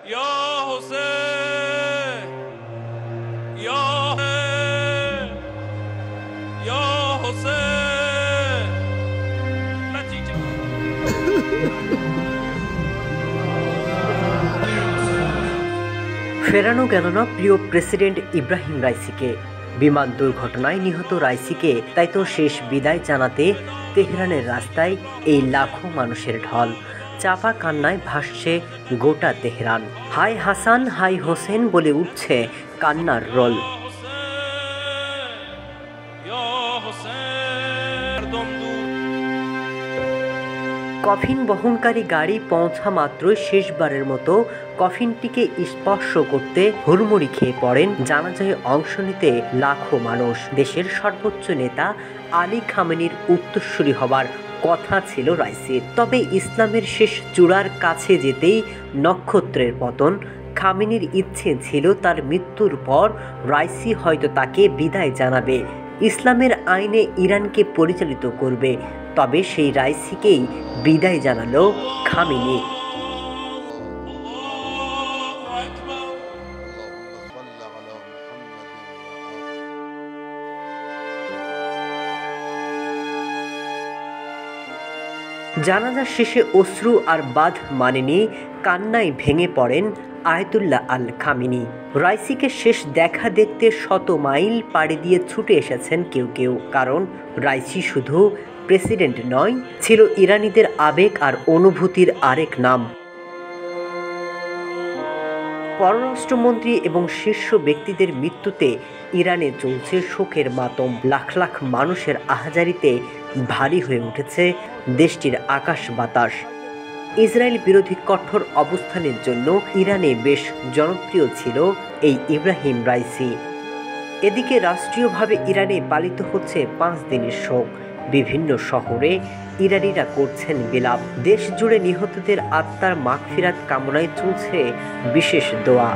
या हुसैन या या हुसैन ফেরানো গেল না প্রিয় প্রেসিডেন্ট ইব্রাহিম রাইসিকে। বিমান দুর্ঘটনায় নিহত রাইসিকে তাই তো শেষ বিদায় জানাতে তেহরানের রাস্তায় এই লাখো মানুষের ঢল। চাপা কান্নায় ভাসছে গোটা তেহরান। হাই হাসান হাই হোসেন বলে উঠছে কান্নার রোল। কফিন বহনকারী গাড়ি পৌঁছা মাত্রই শেষবারের মতো কফিনটিকে স্পর্শ করতে হুড়মুড়ি খেয়ে পড়েন জানাজায় অংশ নিতে লাখো মানুষ। দেশের সর্বোচ্চ নেতা আলী খামেনির উত্তরসূরি হবার কথা ছিল রাইসির, তবে ইসলামের শেষ চূড়ার কাছে যেতেই নক্ষত্রের পতন। খামেনির ইচ্ছে ছিল তার মৃত্যুর পর রাইসি হয়তো তাকে বিদায় জানাবে, ইসলামের আইনে ইরানকে পরিচালিত করবে। তবে সেই রাইসিকেই বিদায় জানালো খামেনি। জানাজা শেষে অশ্রু আর বাঁধ মানেনি, কান্নায় ভেঙে পড়েন আয়াতুল্লাহ আল খামেনি। রাইসিকে শেষ দেখা দেখতে শত মাইল পাড়ি দিয়ে ছুটে এসেছেন কেউ কেউ, কারণ রাইসি শুধু প্রেসিডেন্ট নয়, ছিল ইরানিদের আবেগ আর অনুভূতির আরেক নাম। পররাষ্ট্রমন্ত্রী এবং শীর্ষ ব্যক্তিদের মৃত্যুতে ইরানে চলছে শোকের মাতম। লাখ লাখ মানুষের আহাজারিতে ভারী হয়ে উঠেছে দেশটির আকাশ বাতাস। ইসরায়েল বিরোধী কঠোর অবস্থানের জন্য ইরানে বেশ জনপ্রিয় ছিল এই ইব্রাহিম রাইসি। এদিকে রাষ্ট্রীয়ভাবে ইরানে পালিত হচ্ছে 5 দিনের শোক। বিভিন্ন শহরে ইরানিরা করছেন বিলাপ। দেশ জুড়ে নিহতদের আত্মার মাগফিরাত কামনায় চলছে বিশেষ দোয়া।